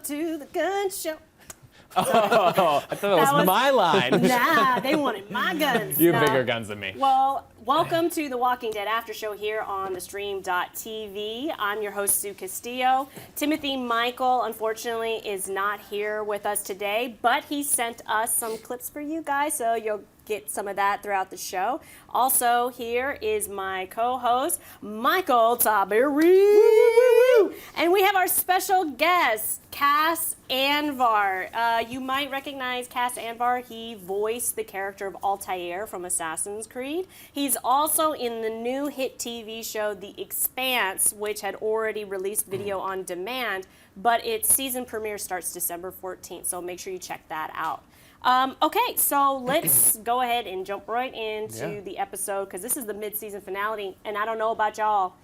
Welcome to the gun show. Oh, I thought that was my line. Nah, they wanted my guns. You have bigger guns than me. Well, welcome to the Walking Dead After Show here on theStream.tv. I'm your host, Sue Castillo. Timothy Michael, unfortunately, is not here with us today, but he sent us some clips for you guys, so you'll get some of that throughout the show. Also, here is my co-host, Michael Tiberi. And we have our special guest, Cas Anvar. You might recognize Cas Anvar. He voiced the character of Altair from Assassin's Creed. He's also in the new hit TV show, The Expanse, which had already released video on demand, but its season premiere starts December 14th, so make sure you check that out. Okay, so let's go ahead and jump right into the episode, because this is the mid-season finale, and I don't know about y'all,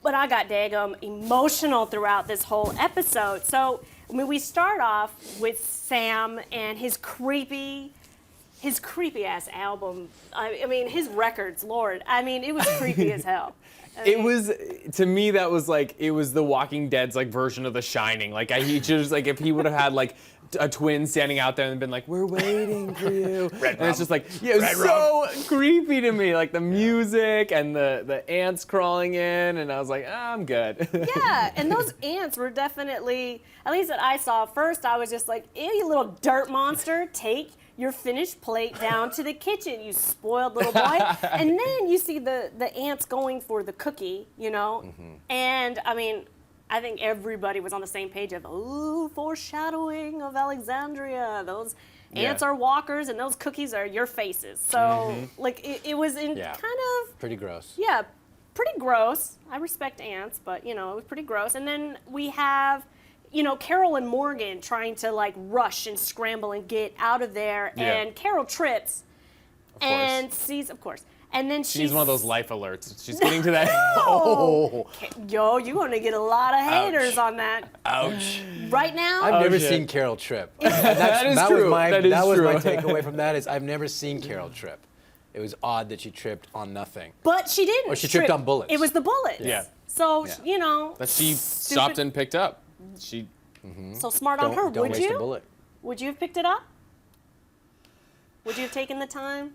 but I got daggum emotional throughout this whole episode. So, I mean, we start off with Sam and his creepy ass album. I mean, his records, Lord. I mean, it was creepy as hell. It was, to me, that was like, it was the Walking Dead's like version of The Shining. Like, he just, like, if he would have had like a twin standing out there and been like, "We're waiting for you," and it's just like, yeah, it was so creepy to me. Like the music and the ants crawling in, and I was like, I'm good. Yeah, and those ants were definitely, at least that I saw. First, I was just like, ew, you little dirt monster, take your finished plate down to the kitchen, you spoiled little boy. And then you see the ants going for the cookie, you know? Mm-hmm. And I mean, I think everybody was on the same page of, ooh, foreshadowing of Alexandria. Those ants are walkers and those cookies are your faces. So, like, it was kind of... Pretty gross. Yeah, pretty gross. I respect ants, but, you know, it was pretty gross. And then we have... you know, Carol and Morgan trying to like rush and scramble and get out of there, and Carol trips and sees, of course, and then she's one of those life alerts. She's getting to that. Yo, you're gonna get a lot of haters on that. Ouch. Right now, I've never seen Carol trip. That is true. That was my takeaway from that. Is I've never seen Carol trip. It was odd that she tripped on nothing. But she didn't. Or she tripped on bullets. It was the bullets. Yeah. So you know. That she stopped and picked up. She. So smart on her. Don't Would waste you? a bullet. Would you have picked it up? Would you have taken the time?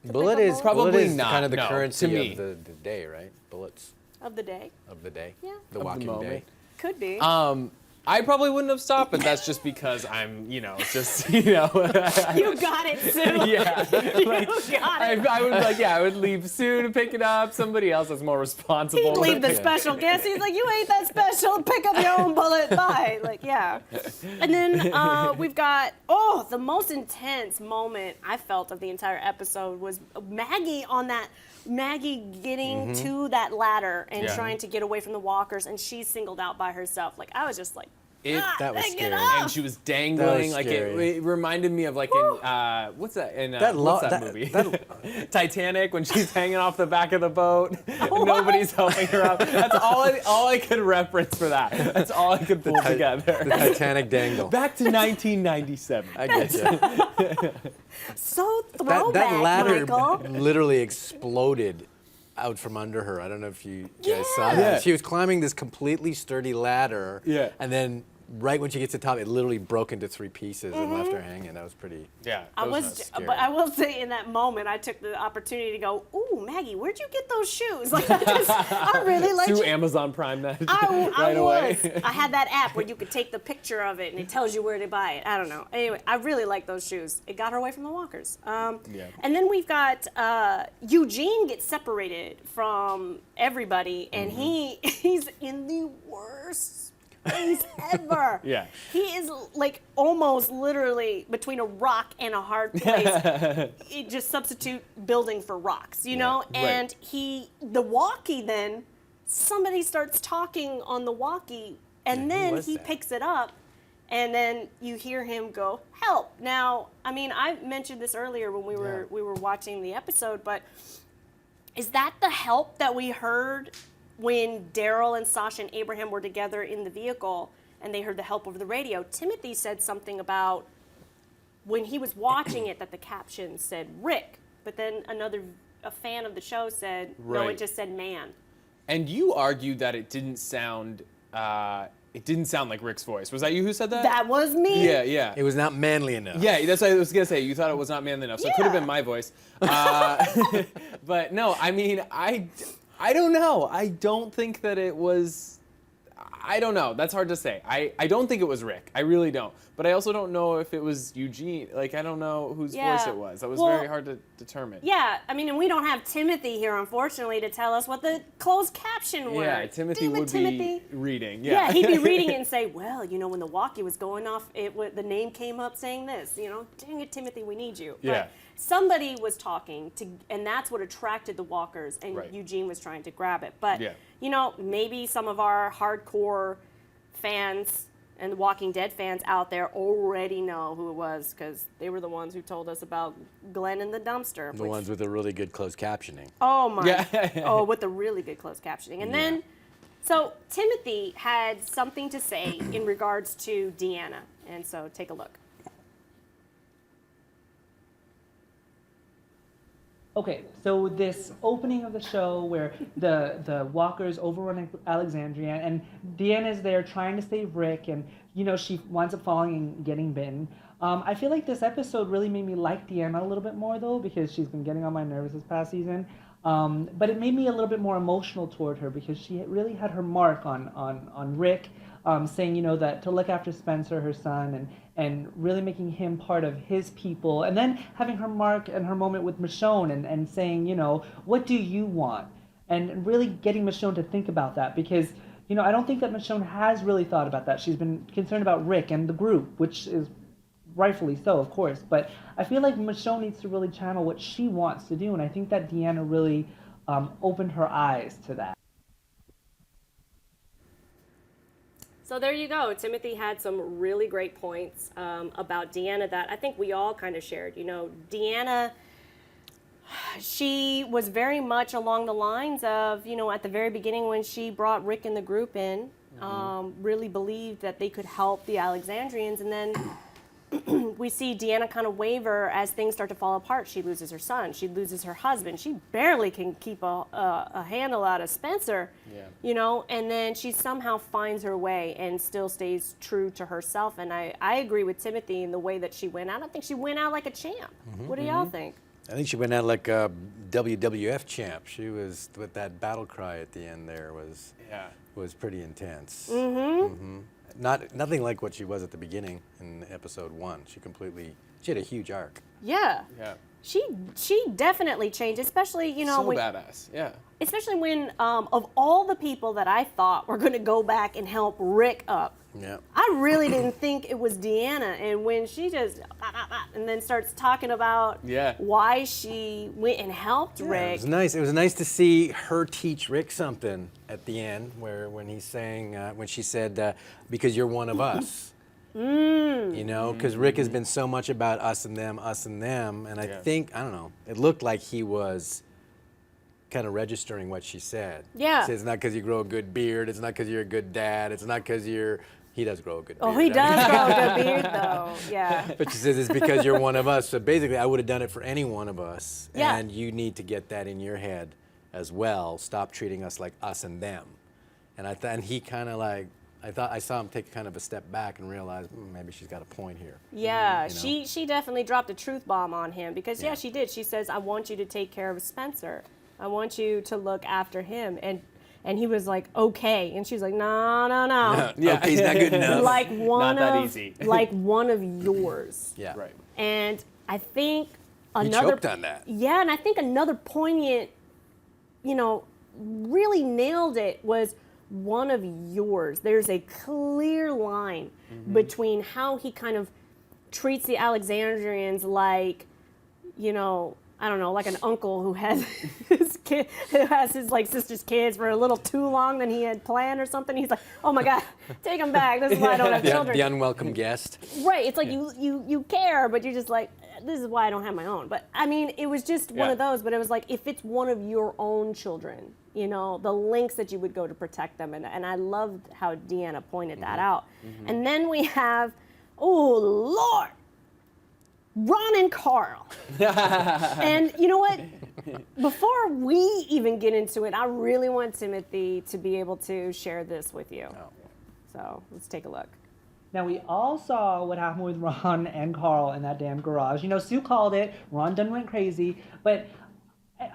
Bullet is probably not kind of the no, currency to me. of the day, right? Bullets Of the day. of the day. Yeah. The Of the walking day. moment. Could be. I probably wouldn't have stopped, but that's just because I'm, you know, just, you know. You got it, Sue. Yeah. Like, You got it. I would like, I would leave Sue to pick it up. Somebody else that's more responsible. He'd leave the special guest. He's like, you ain't that special. Pick up your own bullet. Bye. Like, yeah. And then we've got, the most intense moment I felt of the entire episode was Maggie getting to that ladder and trying to get away from the walkers, and she's singled out by herself. Like, I was just like, That was scary. And she was dangling. Like it reminded me of like in what's that in what's that movie? Titanic, when she's hanging off the back of the boat and nobody's helping her up. That's all I could reference for that. That's all I could pull together. The Titanic dangle. Back to 1997. I get you. so throwback, that ladder Michael. literally exploded out from under her. I don't know if you guys saw that. Yeah. She was climbing this completely sturdy ladder, and then right when she gets to the top, it literally broke into 3 pieces and left her hanging. That was pretty. Yeah, But I will say, in that moment, I took the opportunity to go, "Ooh, Maggie, where'd you get those shoes?" Like, I really like. Sue Amazon Prime that I away. I had that app where you could take the picture of it and it tells you where to buy it. I don't know. Anyway, I really like those shoes. It got her away from the walkers. And then we've got Eugene gets separated from everybody, and he's in the worst place ever. Yeah. He is like almost literally between a rock and a hard place. It just substitute building for rocks, you know? And the walkie then, somebody starts talking on the walkie, and then he picks it up, and then you hear him go, "Help." Now, I mean, I mentioned this earlier when we were watching the episode, but is that the help that we heard when Daryl and Sasha and Abraham were together in the vehicle and they heard the help over the radio? Timothy said something about when he was watching it that the caption said Rick, but then a fan of the show said, no, it just said man. And you argued that it didn't sound, It didn't sound like Rick's voice. Was that you who said that? That was me. Yeah. It was not manly enough. Yeah, that's what I was gonna say. You thought it was not manly enough, so it could have been my voice. But no, I mean, I don't know. I don't think that it was. I don't know. That's hard to say. I don't think it was Rick. I really don't. But I also don't know if it was Eugene. Like, I don't know whose voice it was. That was very hard to determine. Yeah, I mean, and we don't have Timothy here, unfortunately, to tell us what the closed caption were. Yeah, Timothy would be reading. Yeah, he'd be reading it and say, well, you know, when the walkie was going off, the name came up saying this. You know, dang it, Timothy, we need you. Yeah. But somebody was talking, and that's what attracted the walkers, and Eugene was trying to grab it. But, you know, maybe some of our hardcore fans and the Walking Dead fans out there already know who it was because they were the ones who told us about Glenn in the dumpster. The ones with the really good closed captioning. Oh, my. Oh, with the really good closed captioning. And then, so Timothy had something to say in regards to Deanna. And so take a look. Okay, so this opening of the show where the walkers overrun Alexandria and Deanna's there trying to save Rick and, you know, she winds up falling and getting bitten. I feel like this episode really made me like Deanna a little bit more, though, because she's been getting on my nerves this past season. But it made me a little bit more emotional toward her because she really had her mark on Rick, saying, you know, that to look after Spencer, her son, and really making him part of his people. And then having her mark and her moment with Michonne and saying, you know, what do you want? And really getting Michonne to think about that because, you know, I don't think that Michonne has really thought about that. She's been concerned about Rick and the group, which is rightfully so, of course. But I feel like Michonne needs to really channel what she wants to do. And I think that Deanna really opened her eyes to that. So there you go. Timothy had some really great points about Deanna that I think we all kind of shared. You know, Deanna, she was very much along the lines of, you know, at the very beginning when she brought Rick and the group in, really believed that they could help the Alexandrians. And then we see Deanna kind of waver as things start to fall apart. She loses her son. She loses her husband. She barely can keep a handle out of Spencer, you know, and then she somehow finds her way and still stays true to herself. And I agree with Timothy in the way that she went out. I think she went out like a champ. What do y'all think? I think she went out like a WWF champ. She was, with that battle cry at the end there was pretty intense. Nothing like what she was at the beginning in episode 1. She had a huge arc. Yeah. She definitely changed, especially, you know, so badass. Yeah. Especially when of all the people that I thought were going to go back and help Rick up, I really didn't think it was Deanna. And when she just and then starts talking about why she went and helped Rick. It was nice. It was nice to see her teach Rick something at the end, when he's saying, when she said, because you're one of us. You know, because Rick has been so much about us and them, and I think, I don't know, it looked like he was kind of registering what she said. Yeah. She said, it's not because you grow a good beard, it's not because you're a good dad, it's not because he does grow a good beard. Oh, he does grow a good beard, though. Yeah. But she says it's because you're one of us. So basically, I would have done it for any one of us. Yeah. And you need to get that in your head as well. Stop treating us like us and them. And he kind of like, I saw him take kind of a step back and realize maybe she's got a point here. Yeah, you know? she definitely dropped a truth bomb on him because she did. She says, I want you to take care of Spencer. I want you to look after him. And he was like, okay. And she's like, no. Okay's not good enough. Like one not that of easy. like one of yours. Yeah. Right. And I think He choked on that. Yeah, and I think another poignant, you know, really nailed it was one of yours. There's a clear line between how he kind of treats the Alexandrians like, you know, I don't know, like an uncle who has his like sister's kids for a little too long than he had planned or something. He's like, oh my God, take them back. This is why I don't have children. The unwelcome guest. Right. It's like you care, but you're just like, this is why I don't have my own. But I mean, it was just one of those. But it was like, if it's one of your own children, you know, the lengths that you would go to protect them. And I loved how Deanna pointed that out. And then we have, oh Lord, Ron and Carl. And you know what? Before we even get into it, I really want Timothy to be able to share this with you. So let's take a look. Now, we all saw what happened with Ron and Carl in that damn garage. You know, Sue called it. Ron done went crazy. But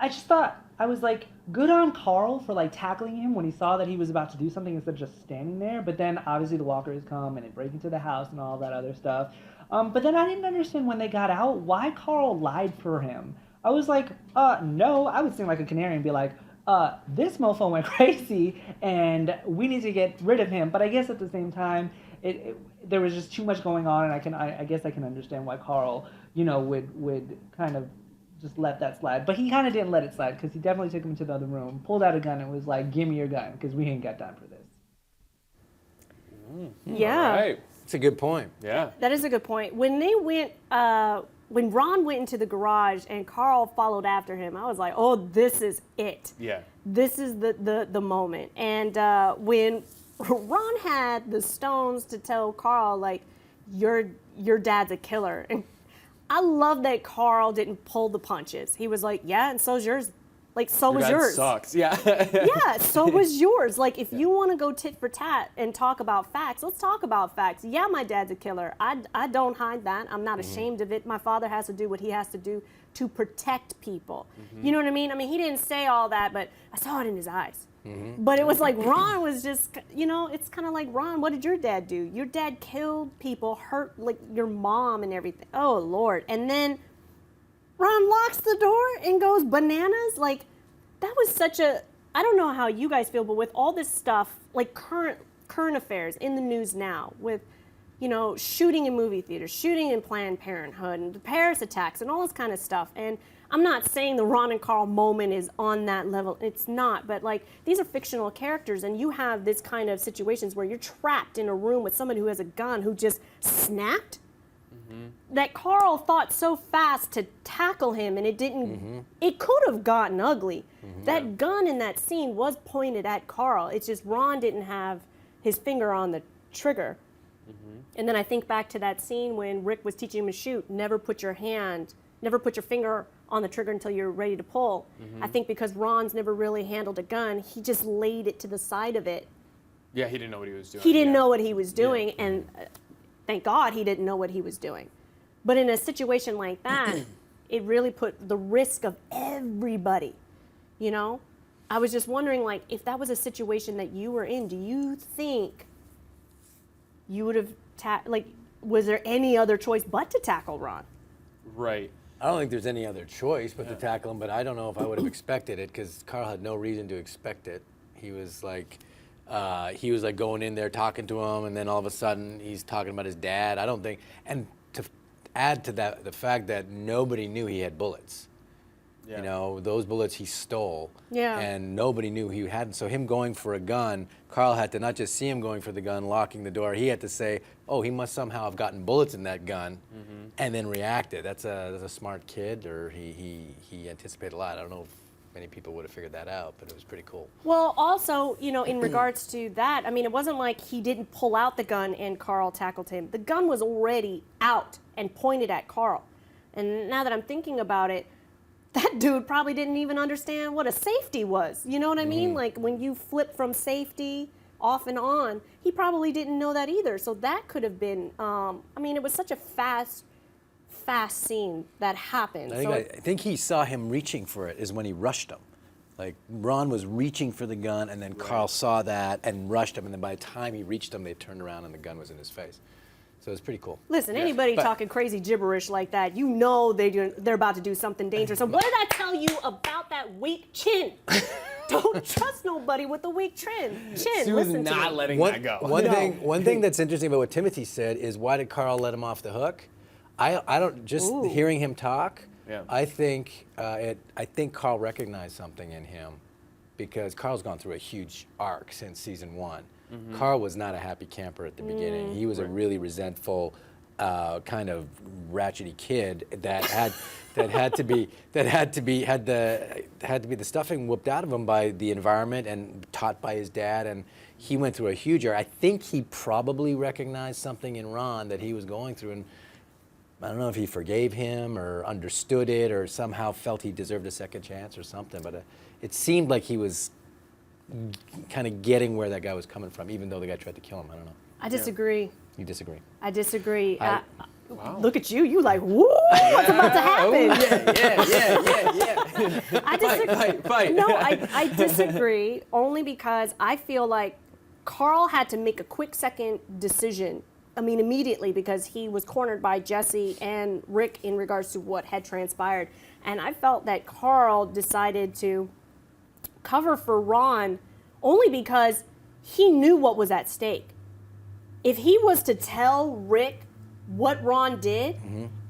I just thought, I was like, good on Carl for like tackling him when he saw that he was about to do something instead of just standing there. But then obviously the walkers come and they break into the house and all that other stuff. But then I didn't understand when they got out why Carl lied for him. I was like, no. I would sing like a canary and be like, this mofo went crazy and we need to get rid of him. But I guess at the same time, there was just too much going on, and I guess I can understand why Carl, you know, would kind of just let that slide. But he kind of didn't let it slide, because he definitely took him into the other room, pulled out a gun, and was like, "Give me your gun, because we ain't got time for this." Yeah. All right. It's a good point. Yeah. That is a good point. When they went, when Ron went into the garage and Carl followed after him, I was like, oh, this is it. Yeah. This is the moment. And when Ron had the stones to tell Carl, like, your dad's a killer. And I love that Carl didn't pull the punches. He was like, yeah, and so's yours. Like, so was Your dad yours. sucks. Yeah. Yeah, so was yours. Like, if you want to go tit for tat and talk about facts, let's talk about facts. Yeah, my dad's a killer. I don't hide that. I'm not ashamed of it. My father has to do what he has to do to protect people. You know what I mean? I mean, he didn't say all that, but I saw it in his eyes. But it was like Ron was just, you know, it's kind of like, Ron, what did your dad do? Your dad killed people, hurt like your mom and everything. Oh, Lord. And then Ron locks the door and goes bananas. Like, that was such a, I don't know how you guys feel, but with all this stuff, like current affairs in the news now, with, you know, shooting in movie theaters, shooting in Planned Parenthood, and the Paris attacks, and all this kind of stuff. And I'm not saying the Ron and Carl moment is on that level. It's not. But, like, these are fictional characters, and you have this kind of situations where you're trapped in a room with somebody who has a gun who just snapped. That Carl thought so fast to tackle him, and it didn't, it could have gotten ugly. That gun in that scene was pointed at Carl. It's just Ron didn't have his finger on the trigger. And then I think back to that scene when Rick was teaching him to shoot, never put your finger on the trigger until you're ready to pull. I think because Ron's never really handled a gun, he just laid it to the side of it. Yeah, he didn't know what he was doing. He didn't know what he was doing, and thank God he didn't know what he was doing. But in a situation like that, it really put the risk of everybody, you know? I was just wondering, like, if that was a situation that you were in, do you think you would have, was there any other choice but to tackle Ron? Right. I don't think there's any other choice but to tackle him, but I don't know if I would have expected it, because Carl had no reason to expect it. He was like going in there talking to him, and then all of a sudden he's talking about his dad. I don't think, and to add to that, the fact that nobody knew he had bullets. Yeah. You know, those bullets he stole. Yeah. And nobody knew he had. So him going for a gun, Carl had to not just see him going for the gun, locking the door. He had to say, oh, he must somehow have gotten bullets in that gun, and then reacted. That's a smart kid, or he anticipated a lot. I don't know if many people would have figured that out, but it was pretty cool. Well, also, you know, in regards to that, I mean, it wasn't like he didn't pull out the gun and Carl tackled him. The gun was already out and pointed at Carl. And now that I'm thinking about it, that dude probably didn't even understand what a safety was. You know what I mean? Like, when you flip from safety off and on, he probably didn't know that either. So that could have been, I mean, it was such a fast scene that happened. I think he saw him reaching for it is when he rushed him. Like, Ron was reaching for the gun, and then Carl saw that and rushed him, and then by the time he reached him, they turned around and the gun was in his face. So it was pretty cool. Listen, anybody talking crazy gibberish like that, you know they're about to do something dangerous. And what did I tell you about that weak chin? Don't trust nobody with a weak chin. Sue was not letting that go. One thing that's interesting about what Timothy said is, why did Carl let him off the hook? I don't, just hearing him talk, I think Carl recognized something in him, because Carl's gone through a huge arc since season 1. Carl was not a happy camper at the beginning. He was a really resentful, kind of ratchety kid that had to be the stuffing whooped out of him by the environment and taught by his dad, and he went through a huge arc. I think he probably recognized something in Ron that he was going through, and I don't know if he forgave him or understood it or somehow felt he deserved a second chance or something, but it seemed like he was kind of getting where that guy was coming from, even though the guy tried to kill him. I don't know. I disagree. You disagree? I disagree. Wow. Look at you. You like, woo, what's about to happen? Yeah. I disagree. Fight. No, I disagree only because I feel like Carl had to make a quick second decision. I mean, immediately, because he was cornered by Jesse and Rick in regards to what had transpired. And I felt that Carl decided to cover for Ron only because he knew what was at stake. If he was to tell Rick what Ron did,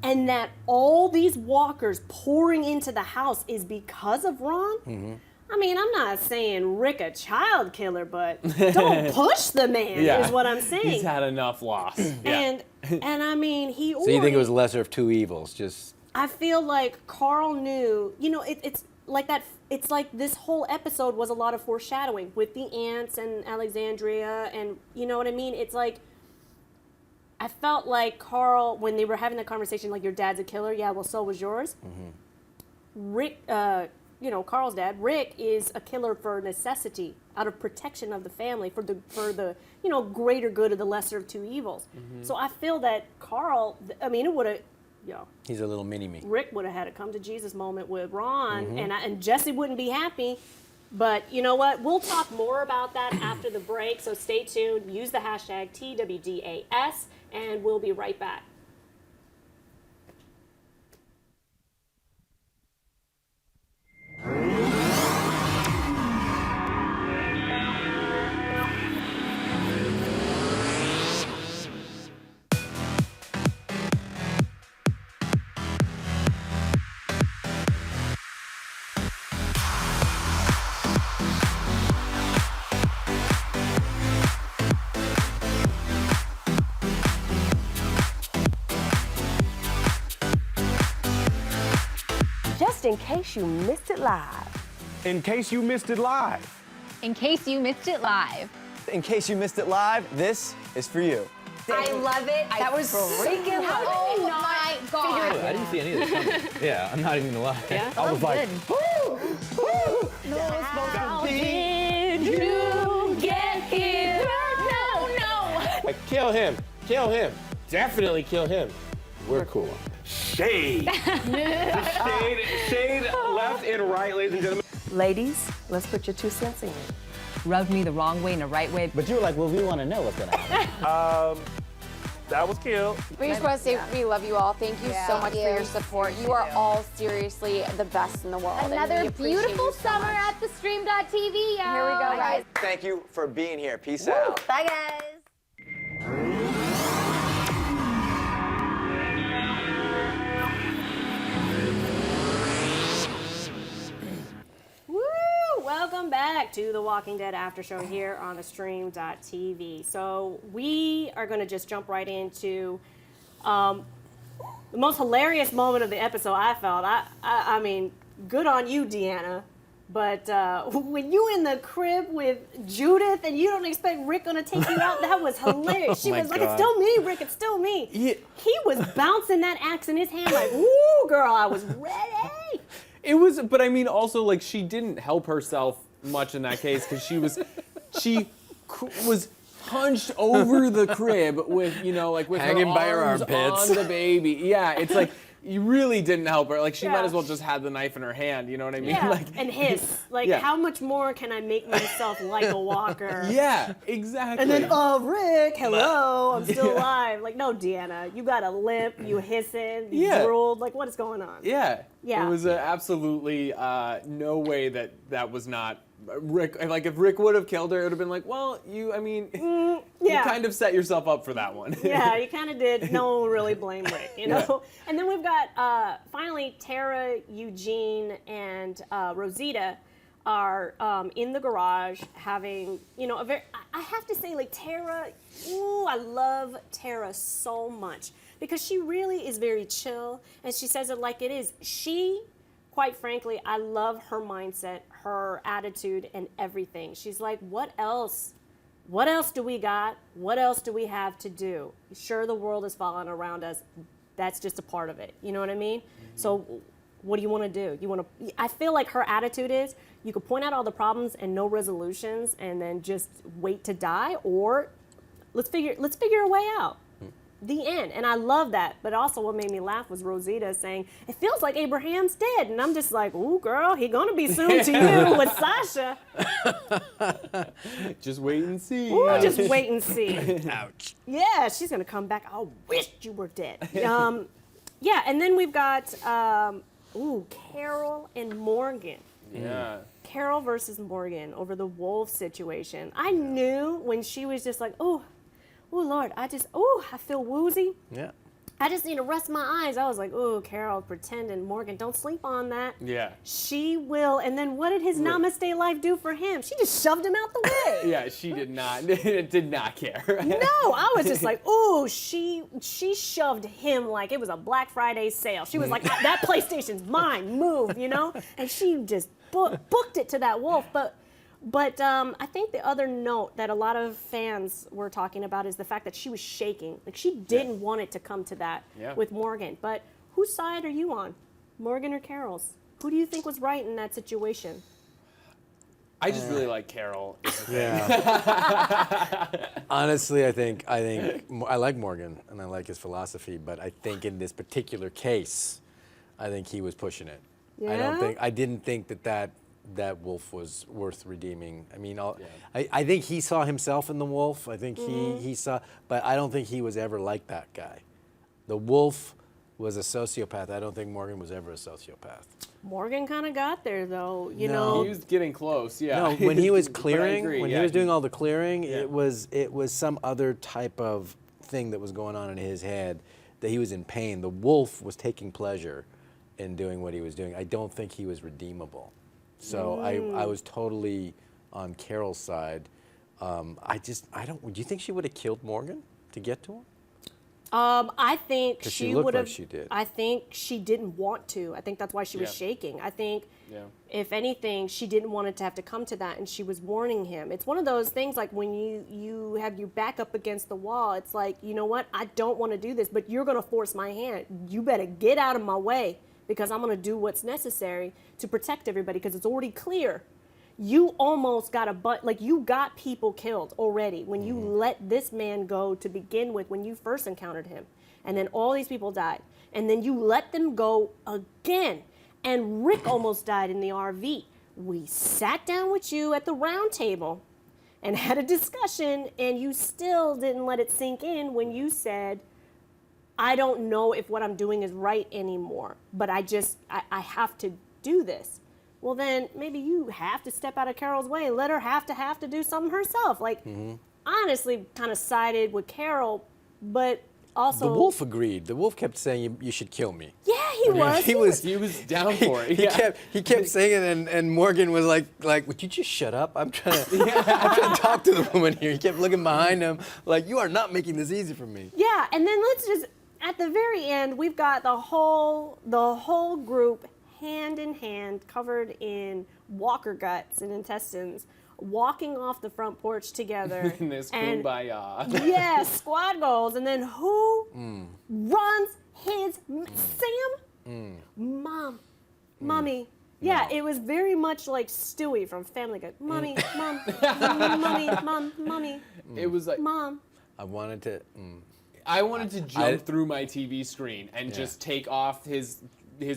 and that all these walkers pouring into the house is because of Ron, I mean, I'm not saying Rick a child killer, but don't push the man, is what I'm saying. He's had enough loss. Yeah. And I mean, he So you think it was lesser of two evils? Just I feel like Carl knew, you know, it's like that. It's like this whole episode was a lot of foreshadowing with the ants and Alexandria, and you know what I mean? It's like, I felt like Carl, when they were having the conversation, like, your dad's a killer. Yeah, well, so was yours. Rick, you know, Carl's dad, Rick, is a killer for necessity, out of protection of the family, for the you know, greater good of the lesser of two evils. So I feel that Carl, I mean, it would have, you know, he's a little mini-me. Rick would have had a come to Jesus moment with Ron, and Jesse wouldn't be happy. But you know what? We'll talk more about that after the break. So stay tuned. Use the hashtag TWDAS, and we'll be right back. Just in case you missed it live. In case you missed it live. In case you missed it live. In case you missed it live, this is for you. I love it. That was freaking How love did my God. I didn't see any of this coming. Yeah, I'm not even gonna lie. Yeah? I was like, How did you get here? No. Kill him. Kill him. Definitely kill him. We're cool. Shade. Shade left and right, ladies and gentlemen. Ladies, let's put your 2 cents in. Rubbed me the wrong way in the right way. But you were like, well, we want to know what's going to happen. That was killed. We just want to say we love you all. Thank you so much for your support. You are all seriously the best in the world. Another beautiful summer at theStream.tv, y'all. Here we go, guys. Thank you for being here. Peace out. Bye, guys. Woo! Welcome back to the Walking Dead After Show here on theStream.tv. So we are going to just jump right into the most hilarious moment of the episode. I felt. I mean, good on you, Deanna. But when you in the crib with Judith and you don't expect Rick gonna take you out, that was hilarious. She was like, "It's still me, Rick. It's still me." Yeah. He was bouncing that axe in his hand like, "Woo, girl, I was ready." It was, but I mean, also, like, she didn't help herself much in that case because she was hunched over the crib with, you know, like with Hanging her by her arms armpits. on the baby. Yeah, it's like you really didn't help her. Like, she might as well just had the knife in her hand. You know what I mean? Yeah, Like, and hiss. Like, Yeah. how much more can I make myself like a walker? yeah, exactly. And then, Rick, hello, I'm still alive. Like, no, Deanna, you got a limp, you hissing, you drooled. Like, what is going on? Yeah. Yeah. It was absolutely no way that was not Rick. Like, if Rick would have killed her, it would have been like, well, you kind of set yourself up for that one. Yeah, you kind of did. No one really blame Rick, you know? Yeah. And then we've got, finally, Tara, Eugene, and Rosita are in the garage having, you know, I have to say, like, Tara, I love Tara so much because she really is very chill and she says it like it is. Quite frankly, I love her mindset, her attitude, and everything. She's like, what else? What else do we got? What else do we have to do? Sure, the world is falling around us. That's just a part of it. You know what I mean? So what do you want to do? I feel like her attitude is you could point out all the problems and no resolutions and then just wait to die, or let's figure a way out. The end. And I love that. But also what made me laugh was Rosita saying, it feels like Abraham's dead. And I'm just like, ooh, girl, he gonna be soon to you with Sasha. Just wait and see. Ooh, just wait and see. Ouch. Yeah, she's gonna come back. I wish you were dead. Yeah, and then we've got, Carol and Morgan. Yeah. Carol versus Morgan over the wolf situation. I knew when she was just like, oh Lord, I feel woozy. Yeah. I just need to rest my eyes. I was like, oh, Carol, pretending. Morgan, don't sleep on that. Yeah. She will. And then what did his namaste life do for him? She just shoved him out the way. Yeah, she did not. Did not care. No, I was just like, ooh, she shoved him like it was a Black Friday sale. She was like, that PlayStation's mine, move, you know? And she just booked it to that wolf. But I think the other note that a lot of fans were talking about is the fact that she was shaking. Like, she didn't want it to come to that with Morgan. But whose side are you on? Morgan or Carol's? Who do you think was right in that situation? I just really like Carol. Yeah. Honestly, I think I like Morgan and I like his philosophy, but I think in this particular case, I think he was pushing it. Yeah? I didn't think that wolf was worth redeeming. I mean, I think he saw himself in the wolf. I think he saw, but I don't think he was ever like that guy. The wolf was a sociopath. I don't think Morgan was ever a sociopath. Morgan kind of got there, though. You No. know, He was getting close, yeah. No, when he was But I clearing, agree, when yeah, he was doing all the clearing, Yeah. it was some other type of thing that was going on in his head, that he was in pain. The wolf was taking pleasure in doing what he was doing. I don't think he was redeemable. So I was totally on Carol's side. Do you think she would have killed Morgan to get to him? I think 'Cause she she looked would have. like she did. I think she didn't want to. I think that's why she was shaking. I think, if anything, she didn't want it to have to come to that, and she was warning him. It's one of those things like when you have your back up against the wall. It's like, you know what? I don't want to do this, but you're gonna force my hand. You better get out of my way because I'm gonna do what's necessary to protect everybody because it's already clear. You almost got you got people killed already when you let this man go to begin with when you first encountered him. And then all these people died. And then you let them go again. And Rick almost died in the RV. We sat down with you at the round table and had a discussion, and you still didn't let it sink in when you said, I don't know if what I'm doing is right anymore, but I have to do this. Well, then maybe you have to step out of Carol's way. Let her have to do something herself. Like, honestly, kind of sided with Carol, but also The wolf agreed. The wolf kept saying, "You should kill me." Yeah, he was. He was down for it. He kept saying it, and Morgan was like, "Would you just shut up? I'm trying to talk to the woman here." He kept looking behind him, like, "You are not making this easy for me." Yeah, and then let's just at the very end, we've got the whole group hand in hand, covered in walker guts and intestines, walking off the front porch together. In this kumbaya. Yes, squad goals. And then who runs his Sam? Mommy. Yeah, it was very much like Stewie from Family Guy. Mommy, mom, mommy. It was like Mom. I wanted to jump through my TV screen and just take off his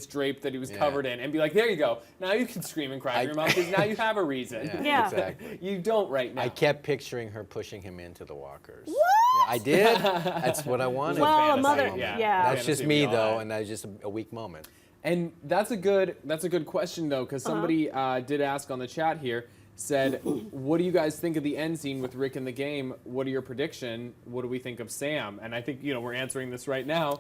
drape that he was covered in and be like, there you go. Now you can scream and cry in your mouth because now you have a reason. Yeah. Exactly. You don't right now. I kept picturing her pushing him into the walkers. What? Yeah, I did. That's what I wanted. Well, a fantasy, mother, yeah. yeah. That's just me though, and that's just a weak moment. And that's a good question though, because somebody did ask on the chat here, said, what do you guys think of the end scene with Rick in the game? What are your prediction? What do we think of Sam? And I think, we're answering this right now.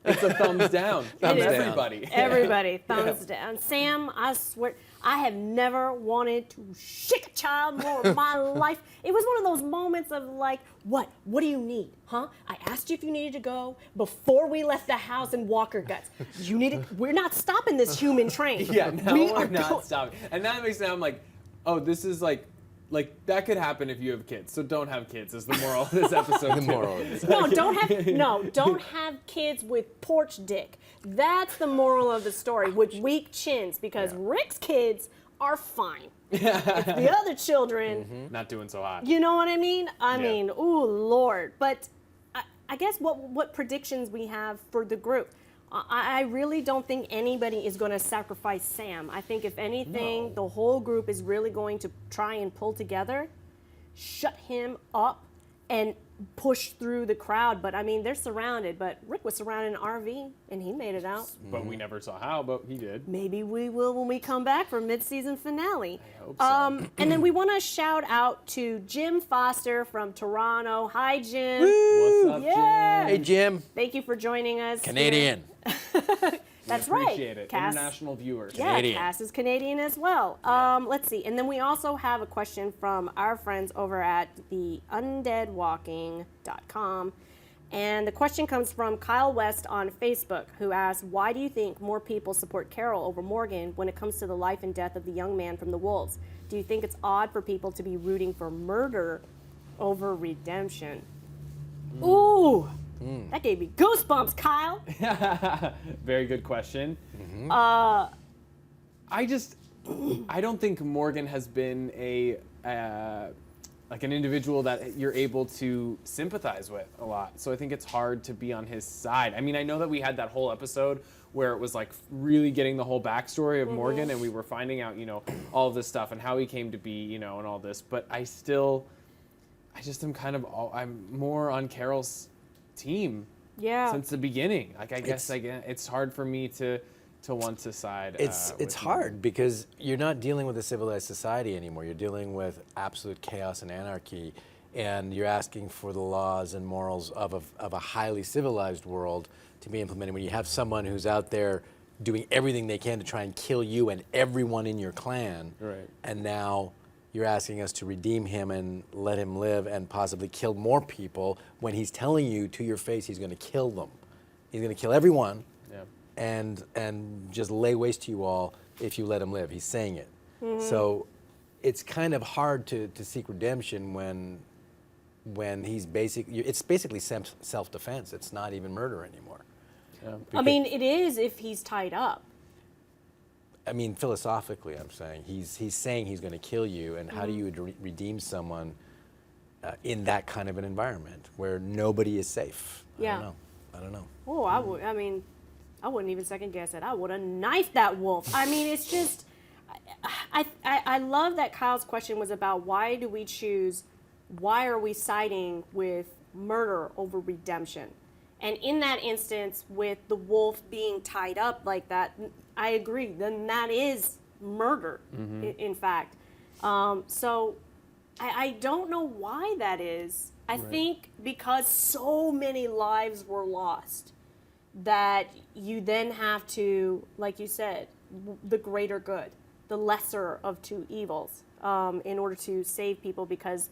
It's a thumbs down. Thumbs down. Everybody. Everybody, thumbs down. Sam, I swear, I have never wanted to shake a child more in my life. It was one of those moments of like, what? What do you need? Huh? I asked you if you needed to go before we left the house in walker guts. We're not stopping this human train. Yeah, now we're not stopping. And that makes it sound like, oh, this is like like that could happen if you have kids. So don't have kids is the moral of this episode. The moral of this. No, don't have kids with porch dick. That's the moral of the story, with weak chins, because Rick's kids are fine. It's the other children Not doing so hot. You know what I mean? I mean, ooh, Lord. But I guess what predictions we have for the group. I really don't think anybody is going to sacrifice Sam. I think if anything, the whole group is really going to try and pull together, shut him up, and push through the crowd. But I mean, they're surrounded. But Rick was surrounded in an RV, and he made it out. But we never saw how, but he did. Maybe we will when we come back for mid-season finale. I hope so. And then we want to shout out to Jim Foster from Toronto. Hi, Jim. What's up, Yeah. Jim? Hey, Jim. Thank you for joining us. Canadian. That's Appreciate right. it. Cass. International viewers. Yeah, Canadian. Cass is Canadian as well. Let's see. And then we also have a question from our friends over at the undeadwalking.com. And the question comes from Kyle West on Facebook, who asks, why do you think more people support Carol over Morgan when it comes to the life and death of the young man from the wolves? Do you think it's odd for people to be rooting for murder over redemption? Ooh, that gave me goosebumps, Kyle. Very good question. I don't think Morgan has been like an individual that you're able to sympathize with a lot. So I think it's hard to be on his side. I mean, I know that we had that whole episode where it was like really getting the whole backstory of Morgan, and we were finding out, all of this stuff and how he came to be, and all this. But I just am I'm more on Carol's team since the beginning. Like, I guess it's hard for me to want to side. It's hard because you're not dealing with a civilized society anymore. You're dealing with absolute chaos and anarchy, and you're asking for the laws and morals of a highly civilized world to be implemented when you have someone who's out there doing everything they can to try and kill you and everyone in your clan. Right. And now you're asking us to redeem him and let him live and possibly kill more people when he's telling you to your face he's going to kill them. He's going to kill everyone. And just lay waste to you all if you let him live. He's saying it. So it's kind of hard to seek redemption when he's it's basically self-defense. It's not even murder anymore. I mean, it is if he's tied up. I mean, philosophically, I'm saying he's saying he's going to kill you, and how do you redeem someone in that kind of an environment where nobody is safe? Yeah. I don't know. Oh, I would. I mean, I wouldn't even second guess it. I would have knifed that wolf. I mean, it's just, I love that Kyle's question was about why are we siding with murder over redemption? And in that instance, with the wolf being tied up like that, I agree, then that is murder, in fact. So I don't know why that is. I think because so many lives were lost, that you then have to, like you said, the greater good, the lesser of two evils, in order to save people, because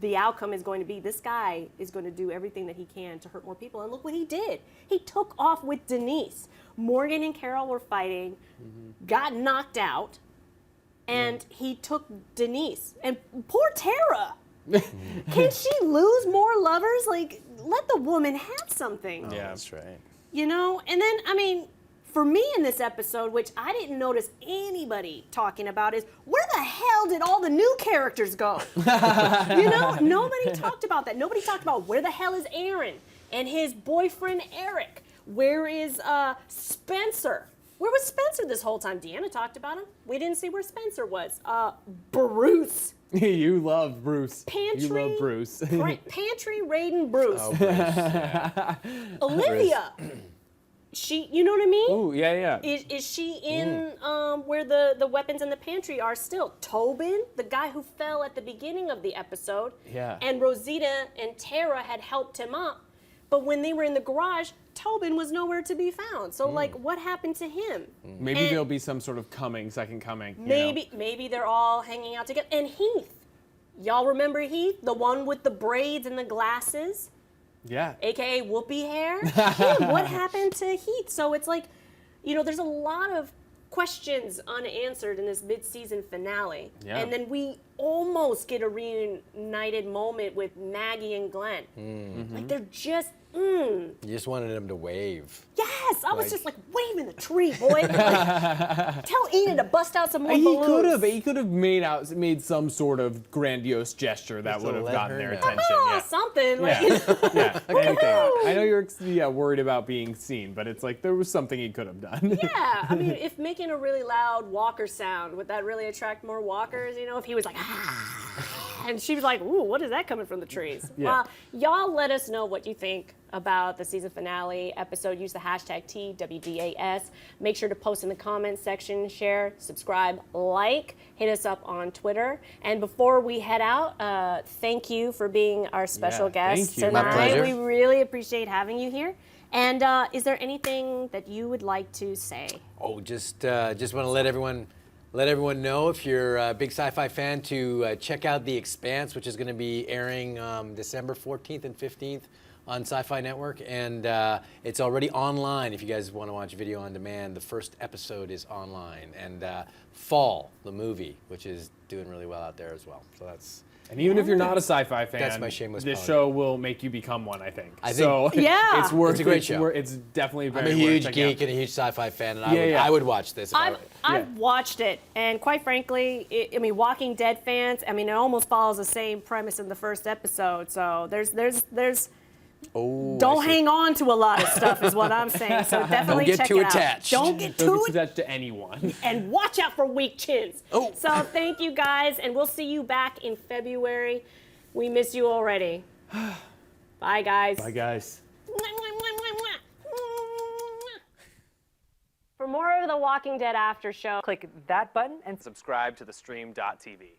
the outcome is going to be this guy is going to do everything that he can to hurt more people. And look what he did. He took off with Denise. Morgan and Carol were fighting, got knocked out, and he took Denise. And poor Tara. Can she lose more lovers? Like, let the woman have something. Yeah, that's right. And then, I mean, for me in this episode, which I didn't notice anybody talking about, is where the hell did all the new characters go? Nobody talked about that. Nobody talked about where the hell is Aaron and his boyfriend Eric? Where is Spencer? Where was Spencer this whole time? Deanna talked about him. We didn't see where Spencer was. Bruce. You love Bruce. Pantry. You love Bruce. Pantry raiding Bruce. Oh, Bruce. Yeah. Olivia. She, you know what I mean? Oh, yeah. Is she in where the weapons in the pantry are still? Tobin, the guy who fell at the beginning of the episode. Yeah. And Rosita and Tara had helped him up. But when they were in the garage, Tobin was nowhere to be found. So, what happened to him? Maybe there'll be some sort of second coming. Maybe they're all hanging out together. And Heath. Y'all remember Heath? The one with the braids and the glasses? Yeah. AKA whoopee hair. Him, what happened to Heath? So it's like, there's a lot of questions unanswered in this mid-season finale. Yeah. And then we almost get a reunited moment with Maggie and Glenn. Like they're just, You just wanted him to wave. Yes, I was just like, wave in the tree, boy. Like, tell Enid to bust out some more balloons. He could have made some sort of grandiose gesture that Just would to have let gotten her their know. attention. Oh, Yeah. something. Like, Yeah, anything. I know you're worried about being seen, but it's like there was something he could have done. yeah, I mean, if making a really loud walker sound, would that really attract more walkers? You know, if he was like, and she was like, ooh, what is that coming from the trees? Yeah. Y'all let us know what you think about the season finale episode. Use the hashtag TWDAS. Make sure to post in the comments section, share, subscribe, like, hit us up on Twitter. And before we head out, thank you for being our special guest thank you. tonight. My pleasure. We really appreciate having you here. And is there anything that you would like to say? Oh, just want to let everyone know, if you're a big sci-fi fan, to check out The Expanse, which is going to be airing December 14th and 15th on Sci-Fi Network, and it's already online. If you guys want to watch video on demand, the first episode is online. And Fall, the movie, which is doing really well out there as well. So that's. And even if you're not a sci-fi fan, That's my shameless this plug. show will make you become one, I think. think- Yeah. It's worth It's a great show. It's definitely I'm very a worth huge checking geek out. and a huge sci-fi fan, and Yeah, I would watch this. If I've watched it, and quite frankly, I mean, Walking Dead fans, I mean, it almost follows the same premise in the first episode. So there's don't hang on to a lot of stuff, is what I'm saying. So definitely get check too it out. attached. Don't get Don't too get attached to anyone. and watch out for weak chins. Oh. So thank you guys, and we'll see you back in February. We miss you already. Bye, guys. Bye, guys. For more of the Walking Dead After Show, Click that button and subscribe to theStream.tv.